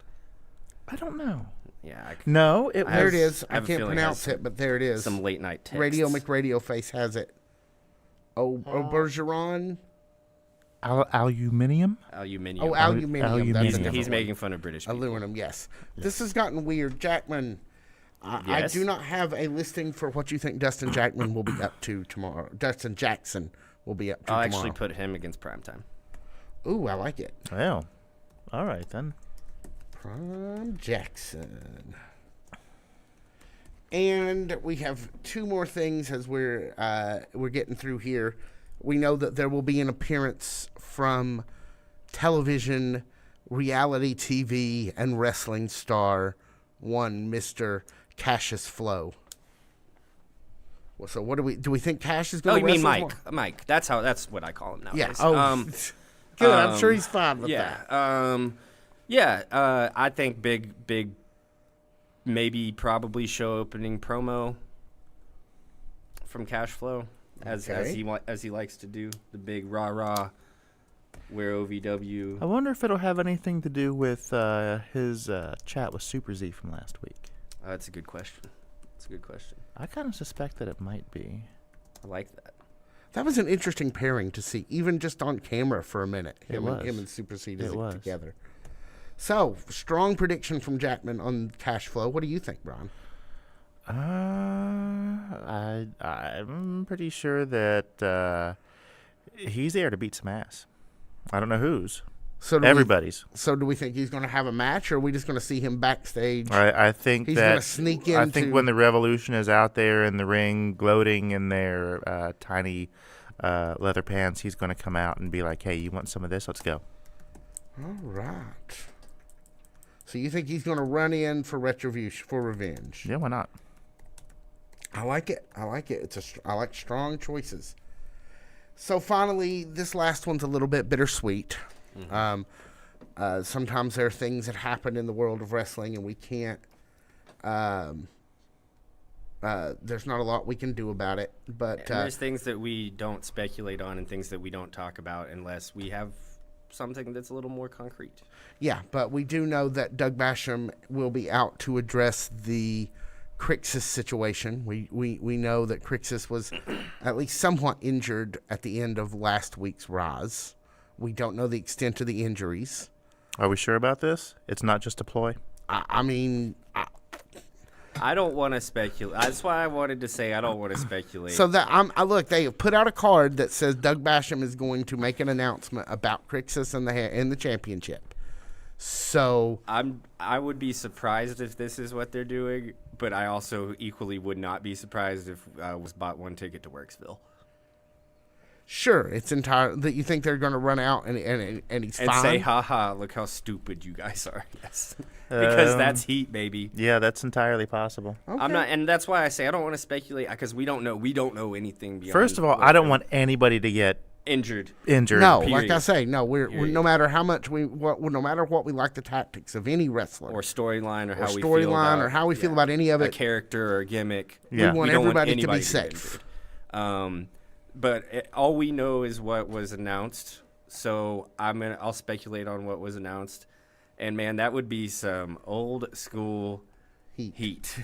I don't know. Yeah, No, it I There was. it is. I I have a can't feeling it has pronounce it, but there it is. some late night texts. Radio McRadio Face has it. Bergeron. Aluminium? Aluminium. Oh, aluminium. Aluminium. That's a He's different making one. fun of British people. Aluminum. Yes. This has gotten weird, Jackman. I Yes? do not have a listing for what you think Dustin Jackman will be up to tomorrow. Dustin Jackson will be up to I'll tomorrow. actually put him against Primetime. Ooh, I like it. Well, all right then. Prime Jackson. And we have two more things as we're getting through here. We know that there will be an appearance from television, reality TV, and wrestling star one Mr. Cassius Flow. Well, so what do we think Cash is Oh, going to you mean wrestle? Mike? Mike. That's what I call him nowadays. Yeah. Oh, good. I'm sure he's fine with yeah. that. I think big, maybe probably show opening promo from Cash Flow as Okay. as he likes to do, the big rah where OVW. I wonder if it'll have anything to do with his chat with Super Z from last week. That's a good question. That's a good question. I kind of suspect that it might be. I like that. That was an interesting pairing to see, even just on camera for a minute. Him and Super C together. So, strong prediction from Jackman on Cash Flow. What do you think, Brian? I'm pretty sure that he's there to beat some ass. I don't know whose. So Everybody's. So do we think he's going to have a match, or are we just going to see him backstage? I think He's that gonna sneak I into- think when the Revolution is out there in the ring, gloating in their tiny leather pants, he's going to come out and be like, "Hey, you want some of this? Let's go." All right. So you think he's going to run in for retribution, for revenge? Yeah, why not? I like it. I like it. I like strong choices. So finally, this last one's a little bit bittersweet. Sometimes there are things that happen in the world of wrestling, and we can't. There's not a lot we can do about it. But and there's things that we don't speculate on and things that we don't talk about unless we have something that's a little more concrete. Yeah, but we do know that Doug Basham will be out to address the Crixus situation. We know that Crixus was at least somewhat injured at the end of last week's Raws. We don't know the extent of the injuries. Are we sure about this? It's not just a ploy? I mean... I don't want to speculate. That's why I wanted to say I don't want to speculate. So that look, they have put out a card that says Doug Basham is going to make an announcement about Crixus in the championship. So I would be surprised if this is what they're doing, but I also equally would not be surprised if I was bought one ticket to Worksville. Sure, it's entire that you think they're going to run out and he's fine. And say, haha, look how stupid you guys are. Yes. Because that's heat, baby. Yeah, that's entirely possible. Okay. I'm not, and that's why I say I don't want to speculate because we don't know anything beyond. First of all, I don't want anybody to get injured. No, period. like I say, no. We're no matter how much no matter what we like the tactics of any wrestler Or storyline, or how we feel storyline, about, or how we feel about any of a it. character or a gimmick. Yeah. We want We don't everybody want to be anybody safe. But all we know is what was announced. So I'll speculate on what was announced, and man, that would be some old school heat.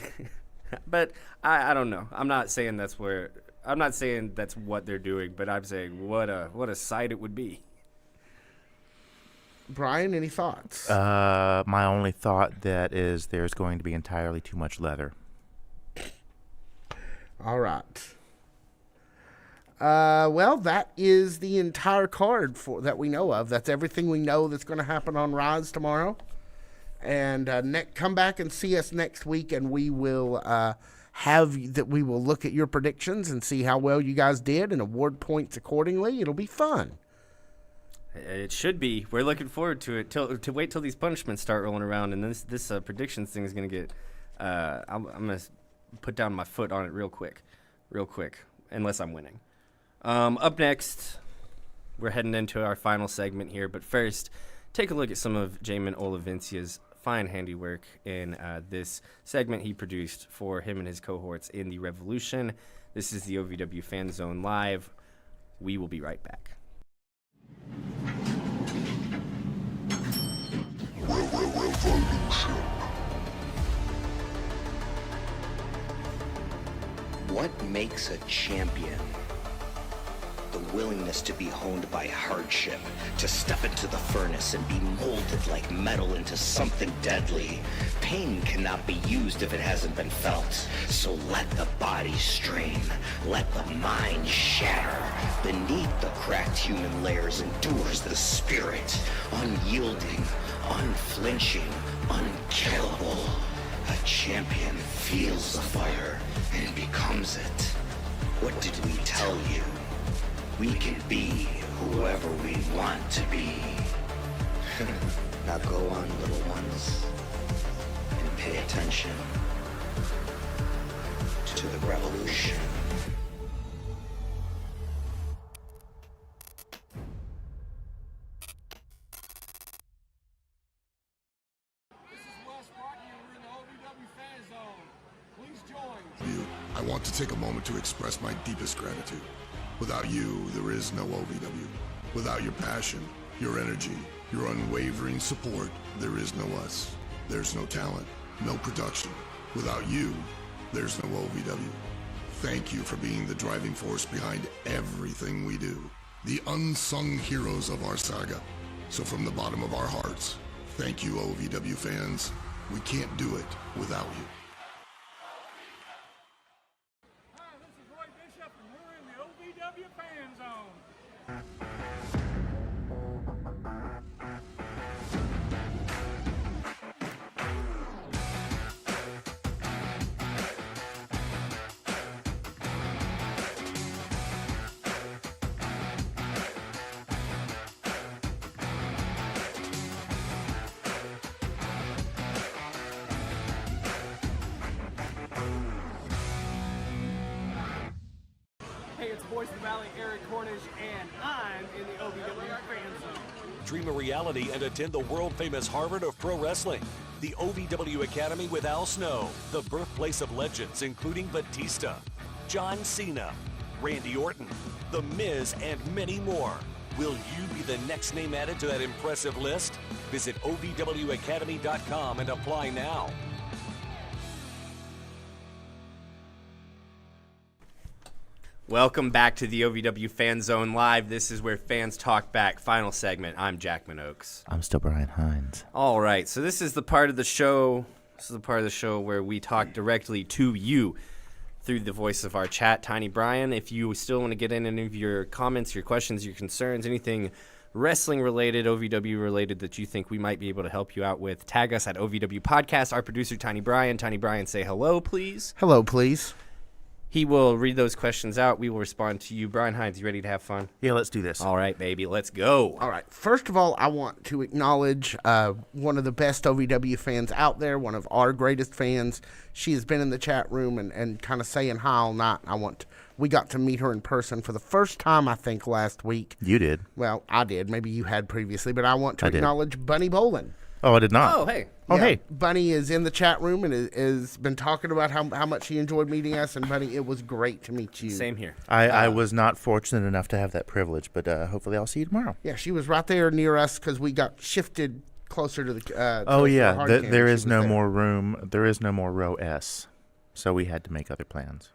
But I don't know. I'm not saying that's what they're doing, but I'm saying what a sight it would be. Brian, any thoughts? My only thought that is there's going to be entirely too much leather. All right. Well, that is the entire card that we know of. That's everything we know that's going to happen on Raws tomorrow. And come back and see us next week, and we will we will look at your predictions and see how well you guys did and award points accordingly. It'll be fun. It should be. We're looking forward to it. To wait till these punishments start rolling around, and this predictions thing is going to get. I'm going to put down my foot on it real quick, unless I'm winning. Up next, we're heading into our final segment here, but first, take a look at some of Jamon Olivia's fine handiwork in this segment he produced for him and his cohorts in the Revolution. This is the OVW Fan Zone Live. We will be right back. What makes a champion? The willingness to be honed by hardship, to step into the furnace and be molded like metal into something deadly. Pain cannot be used if it hasn't been felt. So let the body strain, let the mind shatter. Beneath the cracked human layers endures the spirit, unyielding, unflinching, unkillable. A champion feels the fire and becomes it. What did we tell you? We can be whoever we want to be. Now go on, little ones, and pay attention to the revolution. This is Wes Rocky, and we're in the OVW Fan Zone. Please join. I want to take a moment to express my deepest gratitude. Without you, there is no OVW. Without your passion, your energy, your unwavering support, there is no us. There's no talent, no production. Without you, there's no OVW. Thank you for being the driving force behind everything we do. The unsung heroes of our saga. So from the bottom of our hearts, thank you, OVW fans. We can't do it without you. Hi, this is Roy Bishop, and we're in the OVW Fan Zone. Hey, it's Voice of the Valley, Eric Cornish, and I'm in the OVW Fan Zone. dream a reality, and attend the world-famous Harvard of Pro Wrestling. The OVW Academy with Al Snow, the birthplace of legends including Batista, John Cena, Randy Orton, The Miz, and many more. Will you be the next name added to that impressive list? Visit OVWacademy.com and apply now. Welcome back to the OVW Fan Zone Live. This is where fans talk back. Final segment. I'm Jack Minogues. I'm still Brian Hines. All right, so this is the part of the show. Where we talk directly to you through the voice of our chat, Tiny Brian. If you still want to get in any of your comments, your questions, your concerns, anything wrestling related, OVW related that you think we might be able to help you out with, tag us at OVW Podcast. Our producer, Tiny Brian. Tiny Brian, say hello, please. Hello, please. He will read those questions out. We will respond to you. Brian Hines, you ready to have fun? Yeah, let's do this. All right, baby, let's go. All right. First of all, I want to acknowledge one of the best OVW fans out there, one of our greatest fans. She has been in the chat room and kind of saying hi all night. We got to meet her in person for the first time, I think, last week. You did. Well, I did. Maybe you had previously, but I want to acknowledge Bunny Bolin. Oh, I did not. Oh, hey. Oh, Yeah, hey. Bunny is in the chat room and has been talking about how much he enjoyed meeting us. And, Bunny, it was great to meet you. Same here. I was not fortunate enough to have that privilege, but hopefully I'll see you tomorrow. Yeah, she was right there near us because we got shifted closer to the Oh, closer to yeah. the hard cam, There and is she was no there. more room. There is no more row S, so we had to make other plans.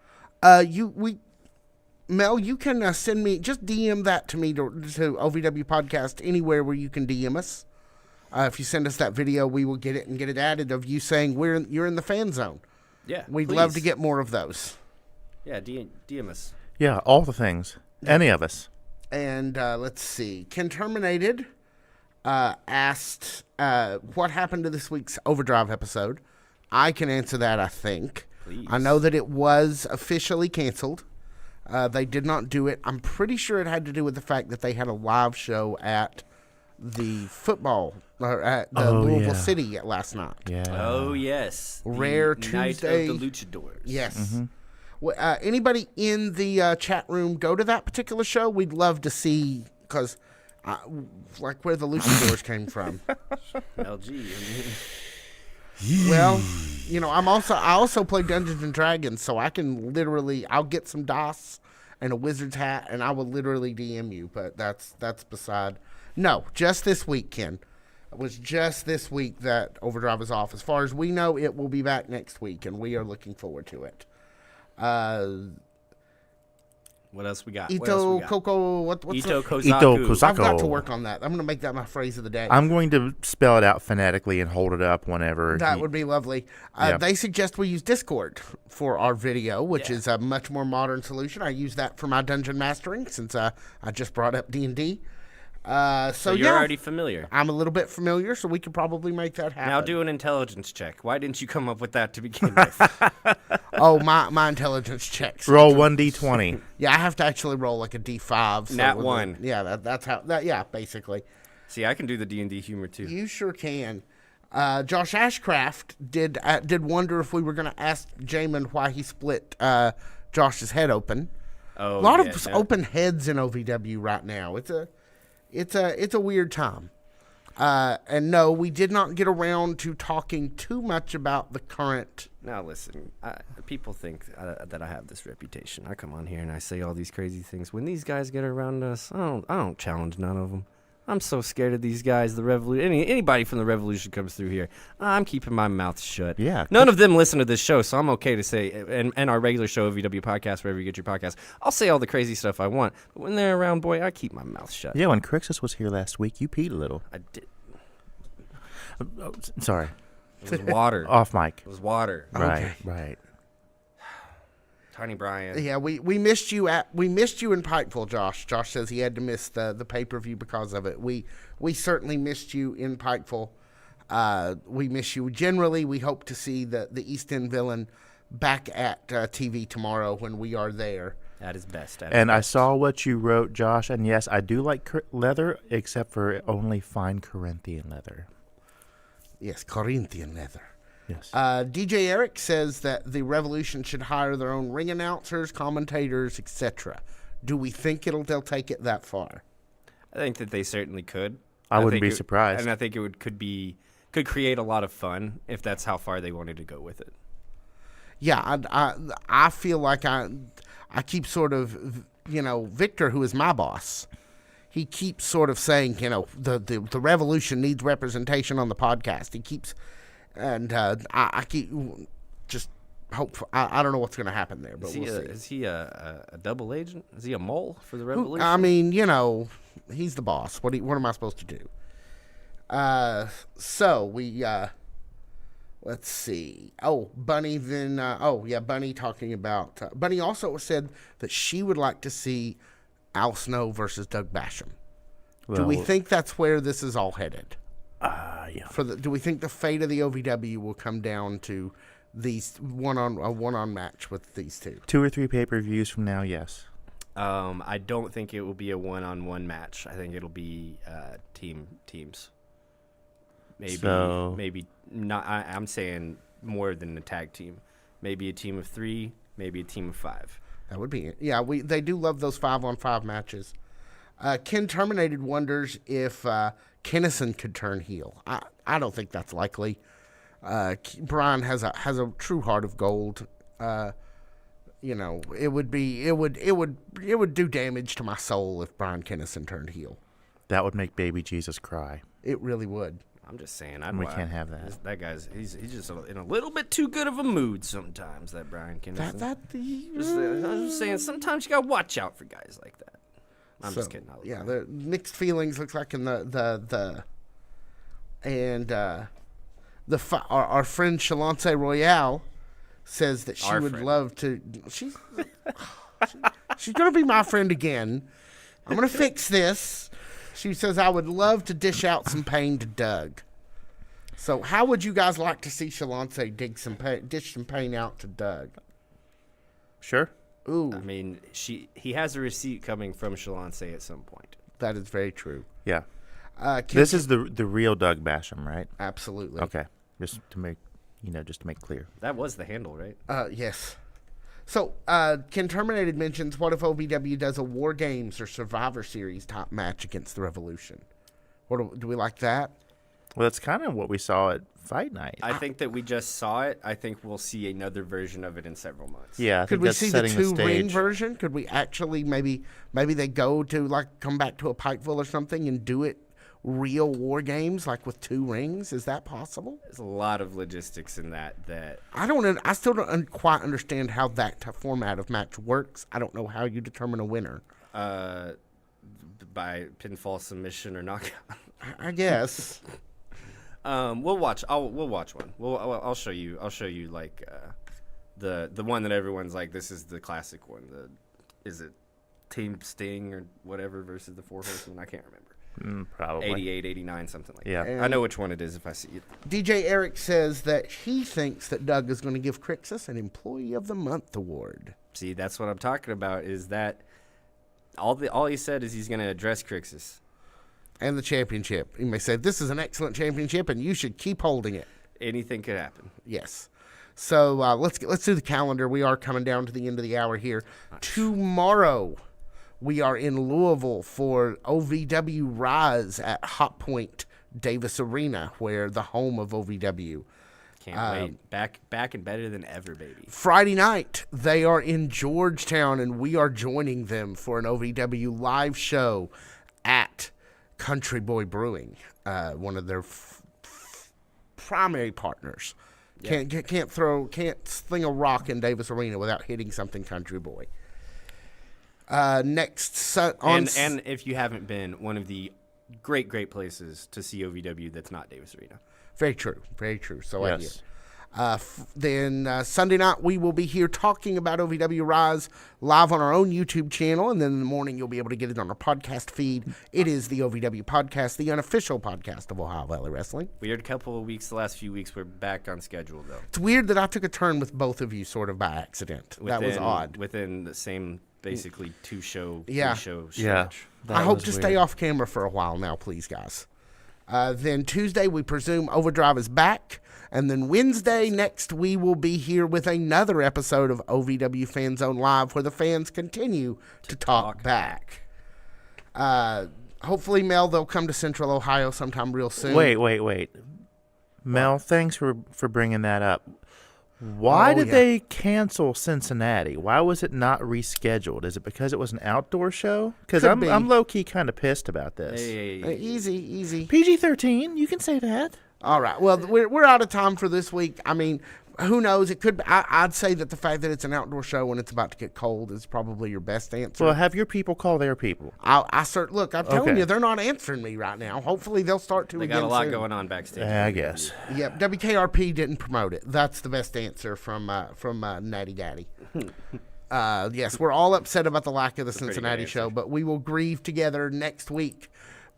Mel, you can send me, just DM that to me to OVW Podcast anywhere where you can DM us. If you send us that video, we will get it and get it added of you saying you're in the fan zone. Yeah, We'd love to please. get more of those. Yeah, DM us. Yeah, all the things. Any of us. And let's see. Ken Terminated asked what happened to this week's Overdrive episode. I can answer that, I think. Please. I know that it was officially canceled. They did not do it. I'm pretty sure it had to do with the fact that they had a live show at the football, or at the Louisville City last night. Yeah. Oh, yes. The Rare Night Tuesday. of the Luchadors. Yes. Mm-hmm. Well, anybody in the chat room go to that particular show? We'd love to see, because like where the Luchadors came from. LG. Well, I also play Dungeons and Dragons, so I can I'll get some DOS and a wizard's hat, and I will literally DM you. But that's beside. No, just this week, Ken. It was just this week that Overdrive is off. As far as we know, it will be back next week, and we are looking forward to it. What else we got? Ito Coco, what's Ito the- Kozaku. Ito Kozaku. I've got to work on that. I'm going to make that my phrase of the day. I'm going to spell it out phonetically and hold it up whenever. That would be lovely. Yeah. They suggest we use Discord for our video, which is a much more modern solution. I use that for my dungeon mastering since I just brought up D&D. So you're already familiar. I'm a little bit familiar, so we could probably make that happen. Now do an intelligence check. Why didn't you come up with that to begin with? Oh, my intelligence checks. Roll 1d20. Yeah, I have to actually roll like a D5. So Nat with 1. Yeah, that's how. Yeah, basically. See, I can do the D&D humor too. You sure can. Josh Ashcraft did wonder if we were going to ask Jamon why he split Josh's head open. Oh, A lot of open heads in OVW right now. It's a weird time. And no, we did not get around to talking too much about the current. Now listen, people think that I have this reputation. I come on here and I say all these crazy things. When these guys get around us, I don't challenge none of them. I'm so scared of these guys. The revolution. Anybody from the revolution comes through here, I'm keeping my mouth shut. Yeah. None of them listen to this show, so I'm okay to say, and our regular show, OVW Podcast, wherever you get your podcast, I'll say all the crazy stuff I want. But when they're around, boy, I keep my mouth shut. Yeah, when Crixus was here last week, you peed a little. I did. Oh, sorry. It was water. Off mic. It was water. Right. Tiny Brian. Yeah, we missed you in Pikeville, Josh. Josh says he had to miss the pay-per-view because of it. We certainly missed you in Pikeville. We miss you generally. We hope to see the East End villain back at TV tomorrow when we are there. At his best. And I saw what you wrote, Josh, and yes, I do like leather, except for only fine Corinthian leather. Yes, Corinthian leather. Yes. DJ Eric says that the Revolution should hire their own ring announcers, commentators, etc. Do we think they'll take it that far? I think that they certainly could. I wouldn't be surprised. And I think it could create a lot of fun if that's how far they wanted to go with it. Yeah, I feel like I keep sort of, Victor, who is my boss, he keeps sort of saying, the Revolution needs representation on the podcast. He keeps, and I keep just hope. I don't know what's going to happen there, but we'll see. Is he a double agent? Is he a mole for the Revolution? I mean, he's the boss. What am I supposed to do? So we. Let's see. Oh, Bunny then. Bunny talking about. Bunny also said that she would like to see Al Snow versus Doug Basham. Do we think that's where this is all headed? Yeah. Do we think the fate of the OVW will come down to these one-on match with these two? 2 or 3 pay-per-views from now, yes. I don't think it will be a one-on-one match. I think it'll be teams. Maybe not. I'm saying more than a tag team. Maybe a team of 3. Maybe a team of 5. That would be it. Yeah, they do love those 5-on-5 matches. Ken Terminated wonders if Kennison could turn heel. I don't think that's likely. Brian has a true heart of gold. It would do damage to my soul if Brian Kennison turned heel. That would make baby Jesus cry. It really would. I'm just saying, we can't have that. That guy's he's just in a little bit too good of a mood sometimes. That Brian Kennison. I'm just saying, sometimes you gotta watch out for guys like that. I'm just kidding. Yeah, the mixed feelings looks like in our friend Shalance Royale says that she would love to. She's gonna be my friend again. I'm gonna fix this. She says, I would love to dish out some pain to Doug. So how would you guys like to see Shalance dish some pain out to Doug? Sure. Ooh. I mean, he has a receipt coming from Shalance at some point. That is very true. Yeah. This is the real Doug Basham, right? Absolutely. Okay. Just to make clear. That was the handle, right? Yes. So, Ken Terminated mentions, what if OVW does a War Games or Survivor Series top match against the Revolution? Do we like that? Well, that's kind of what we saw at Fight Night. I think that we just saw it. I think we'll see another version of it in several months. Yeah, I Could think we that's see the setting the 2-ring stage. version? Could we actually maybe they go to come back to a Pikeville or something and do it real War Games with 2 rings? Is that possible? There's a lot of logistics in that. I still don't quite understand how that format of match works. I don't know how you determine a winner. By pinfall, submission, or knockout. I guess. We'll watch. We'll watch one. I'll show you. The one that everyone's like, this is the classic one. Is it Team Sting or whatever versus the 4 Horsemen? I can't remember. Probably 88, 89, something like that. I know which one it is if I see it. DJ Eric says that he thinks that Doug is going to give Crixus an Employee of the Month award. See, that's what I'm talking about. Is that all he said is he's going to address Crixus and the championship. He may say, this is an excellent championship and you should keep holding it. Anything could happen. Yes. So let's do the calendar. We are coming down to the end of the hour here. Tomorrow, we are in Louisville for OVW Rise at Hot Point Davis Arena, where the home of OVW. Can't wait. Back and better than ever, baby. Friday night, they are in Georgetown, and we are joining them for an OVW live show at Country Boy Brewing, one of their primary partners. Yeah. Can't sling a rock in Davis Arena without hitting something Country Boy. And if you haven't been, one of the great places to see OVW that's not Davis Arena. Very true. So yes. Then Sunday night we will be here talking about OVW Rise live on our own YouTube channel, and then in the morning you'll be able to get it on our podcast feed. It is the OVW Podcast, the unofficial podcast of Ohio Valley Wrestling. Weird couple of weeks, the last few weeks, we're back on schedule though. It's weird that I took a turn with both of you sort of by accident. That was odd. Within the same, basically, 2-show stretch. Yeah. I hope to stay off camera for a while now, please, guys. Then Tuesday, we presume Overdrive is back. And then Wednesday next, we will be here with another episode of OVW Fan Zone Live, where the fans continue to talk back. Hopefully, Mel, they'll come to Central Ohio sometime real soon. Wait. Mel, thanks for bringing that up. Why did they cancel Cincinnati? Why was it not rescheduled? Is it because it was an outdoor show? Because I'm low-key kind of pissed about this. Hey. Easy. PG-13, you can say that. All right. Well, we're out of time for this week. I mean, who knows? It could. I'd say that the fact that it's an outdoor show when it's about to get cold is probably your best answer. Well, have your people call their people. Look, I'm telling you, they're not answering me right now. Hopefully, they'll start to. They got a lot going on backstage. I guess. Yep. WKRP didn't promote it. That's the best answer from Natty Daddy. Yes, we're all upset about the lack of the Cincinnati show, but we will grieve together next week.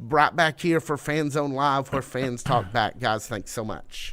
Right back here for Fan Zone Live, where fans talk back. Guys, thanks so much.